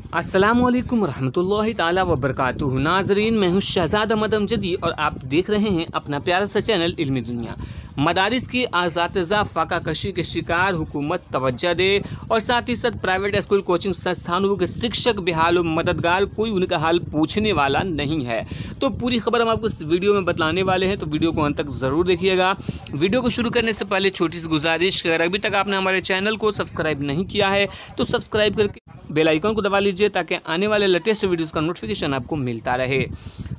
अस्सलामुअलैकुम रहमतुल्लाहि ताला व बरकातुहू। नाज़रीन, मैं हूँ शहज़ाद अहमद अमजदी और आप देख रहे हैं अपना प्यारा सा चैनल इल्मी दुनिया। मदारिस की असातिज़ा फाका कशी के शिकार, हुकूमत तवज्जो दे और साथ ही साथ प्राइवेट स्कूल कोचिंग संस्थानों के शिक्षक बेहाल व मददगार, कोई उनका हाल पूछने वाला नहीं है। तो पूरी खबर हम आपको इस वीडियो में बतलाने वाले हैं, तो वीडियो को अंत तक ज़रूर देखिएगा। वीडियो को शुरू करने से पहले छोटी सी गुजारिश, अगर अभी तक आपने हमारे चैनल को सब्सक्राइब नहीं किया है तो सब्सक्राइब करके बेल आइकन को दबा लीजिए ताकि आने वाले लेटेस्ट वीडियोस का नोटिफिकेशन आपको मिलता रहे।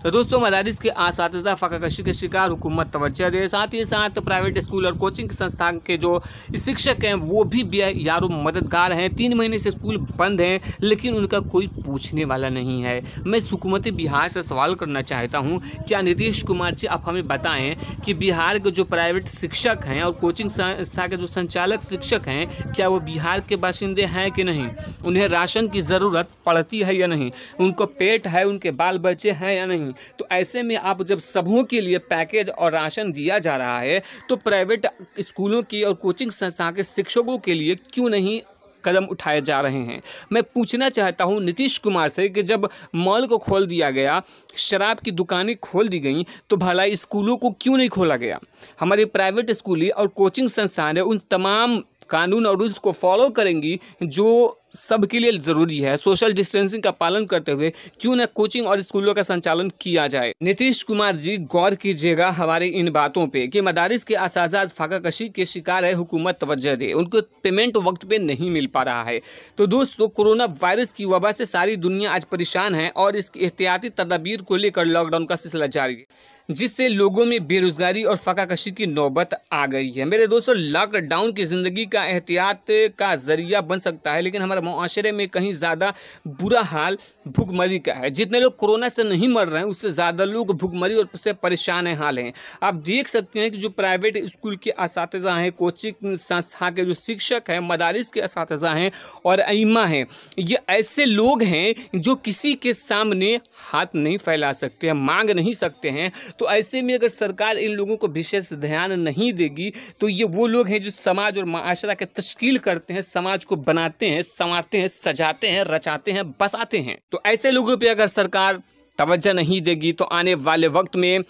तो दोस्तों, मदारिस के असातिज़ा फाका कशी के शिकार, हुकूमत तवज्जो दे। साथ ही साथ प्राइवेट स्कूल और कोचिंग संस्थान के जो शिक्षक हैं वो भी यारो मददगार हैं। 3 महीने से स्कूल बंद हैं लेकिन उनका कोई पूछने वाला नहीं है। मैं हुकूमत बिहार से सवाल करना चाहता हूँ, क्या नीतीश कुमार जी आप हमें बताएं कि बिहार के जो प्राइवेट शिक्षक हैं और कोचिंग संस्था के जो संचालक शिक्षक हैं, क्या वो बिहार के बाशिंदे हैं कि नहीं? उन्हें राशन की ज़रूरत पड़ती है या नहीं? उनको पेट है, उनके बाल बच्चे हैं या नहीं? तो ऐसे में आप जब सबों के लिए पैकेज और राशन दिया जा रहा है तो प्राइवेट स्कूलों की और कोचिंग संस्था के शिक्षकों के लिए क्यों नहीं कदम उठाए जा रहे हैं? मैं पूछना चाहता हूं नीतीश कुमार से कि जब मॉल को खोल दिया गया, शराब की दुकानें खोल दी गई, तो भला स्कूलों को क्यों नहीं खोला गया? हमारे प्राइवेट स्कूल और कोचिंग संस्थान है उन तमाम कानून और रूल्स को फॉलो करेंगी जो सबके लिए ज़रूरी है। सोशल डिस्टेंसिंग का पालन करते हुए क्यों न कोचिंग और स्कूलों का संचालन किया जाए। नीतीश कुमार जी, गौर कीजिएगा हमारी इन बातों पे कि मदारिस के असातिज़ा फाका कशी के शिकार है, हुकूमत तवज्जो दे। उनको पेमेंट वक्त पे नहीं मिल पा रहा है। तो दोस्तों, कोरोना वायरस की वबा से सारी दुनिया आज परेशान है और इसकी एहतियाती तदाबीर को लेकर लॉकडाउन का सिलसिला जारी है, जिससे लोगों में बेरोजगारी और फाका कशी की नौबत आ गई है। मेरे दोस्तों, लॉकडाउन की ज़िंदगी का एहतियात का ज़रिया बन सकता है, लेकिन हमारे मुआशरे में कहीं ज़्यादा बुरा हाल भुखमरी का है। जितने लोग कोरोना से नहीं मर रहे हैं उससे ज़्यादा लोग भुखमरी और से परेशान हाल हैं। आप देख सकते हैं कि जो प्राइवेट स्कूल के असातिज़ा हैं, कोचिंग संस्था के जो शिक्षक हैं, मदारिस के असातिज़ा हैं और अइम्मा हैं, ये ऐसे लोग हैं जो किसी के सामने हाथ नहीं फैला सकते हैं, मांग नहीं सकते हैं। तो ऐसे में अगर सरकार इन लोगों को विशेष ध्यान नहीं देगी तो ये वो लोग हैं जो समाज और माशरा के तश्कील करते हैं, समाज को बनाते हैं, संवारते हैं, सजाते हैं, रचाते हैं, बसाते हैं। तो ऐसे लोगों पे अगर सरकार तवज्जो नहीं देगी तो आने वाले वक्त में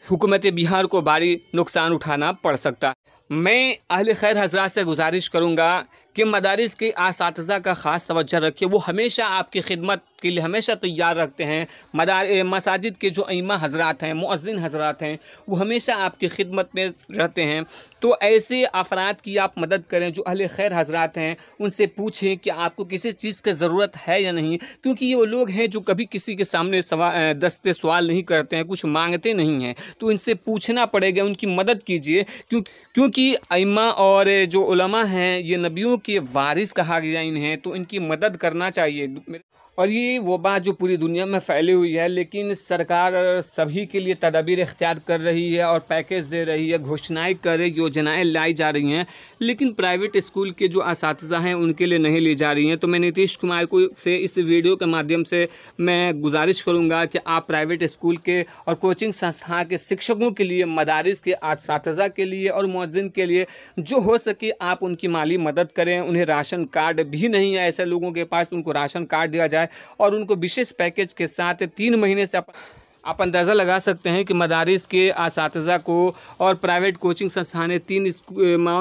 हुकूमत बिहार को भारी नुकसान उठाना पड़ सकता है। मैं अहले खैर हजरात से गुजारिश करूँगा कि मदारिस के असातिज़ा का ख़ास तवज्जो रखिए। वो हमेशा आपकी खिदमत के लिए हमेशा तैयार रखते हैं। मसाजिद के जो इमाम हजरात हैं, मुअज्जिन हजरात हैं, वो हमेशा आपकी खिदमत में रहते हैं। तो ऐसे अफराद की आप मदद करें जो अहले खैर हजरात हैं। उनसे पूछें कि आपको किसी चीज़ की ज़रूरत है या नहीं, क्योंकि ये वो लोग हैं जो कभी किसी के सामने दस्ते सवाल नहीं करते हैं, कुछ मांगते नहीं हैं। तो इनसे पूछना पड़ेगा, उनकी मदद कीजिए, क्योंकि इमाम और जो उलमा हैं ये नबियों के वारिस कहा गया इन्हें, तो इनकी मदद करना चाहिए। और ये वबा जो पूरी दुनिया में फैली हुई है, लेकिन सरकार सभी के लिए तदाबीर इख्तियार कर रही है और पैकेज दे रही है, घोषणाएं कर रही, योजनाएं लाई जा रही हैं, लेकिन प्राइवेट स्कूल के जो असातिज़ा हैं उनके लिए नहीं ली जा रही हैं। तो मैं नीतीश कुमार को से इस वीडियो के माध्यम से मैं गुजारिश करूँगा कि आप प्राइवेट स्कूल के और कोचिंग संस्था के शिक्षकों के लिए, मदारिस के असातिज़ा के लिए और मुअज्जिन के लिए जो हो सके आप उनकी माली मदद करें। उन्हें राशन कार्ड भी नहीं है ऐसे लोगों के पास, उनको राशन कार्ड दिया जाए और उनको विशेष पैकेज के साथ 3 महीने से आप अंदाज़ा लगा सकते हैं कि मदारिस के असातिज़ा को और प्राइवेट कोचिंग संस्थानें 3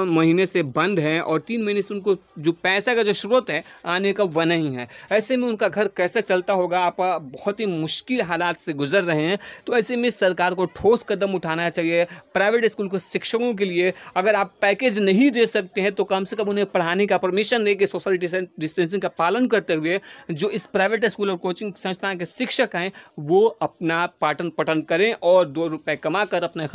महीने से बंद हैं और 3 महीने से उनको जो पैसा का जो स्रोत है आने का वह नहीं है। ऐसे में उनका घर कैसे चलता होगा? आप बहुत ही मुश्किल हालात से गुजर रहे हैं। तो ऐसे में सरकार को ठोस कदम उठाना चाहिए। प्राइवेट स्कूल के शिक्षकों के लिए अगर आप पैकेज नहीं दे सकते हैं तो कम से कम उन्हें पढ़ाने का परमिशन देके सोशल डिस्टेंसिंग का पालन करते हुए जो इस प्राइवेट स्कूल और कोचिंग संस्थान के शिक्षक हैं वो अपना पाटन पटन करें और 2 रुपए कमा कर अपने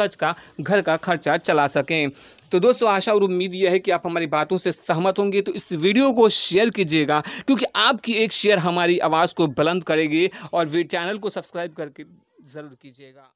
घर का खर्चा चला सकें। तो दोस्तों, आशा और उम्मीद यह है कि आप हमारी बातों से सहमत होंगे। तो इस वीडियो को शेयर कीजिएगा, क्योंकि आपकी एक शेयर हमारी आवाज़ को बुलंद करेगी, और चैनल को सब्सक्राइब करके ज़रूर कीजिएगा।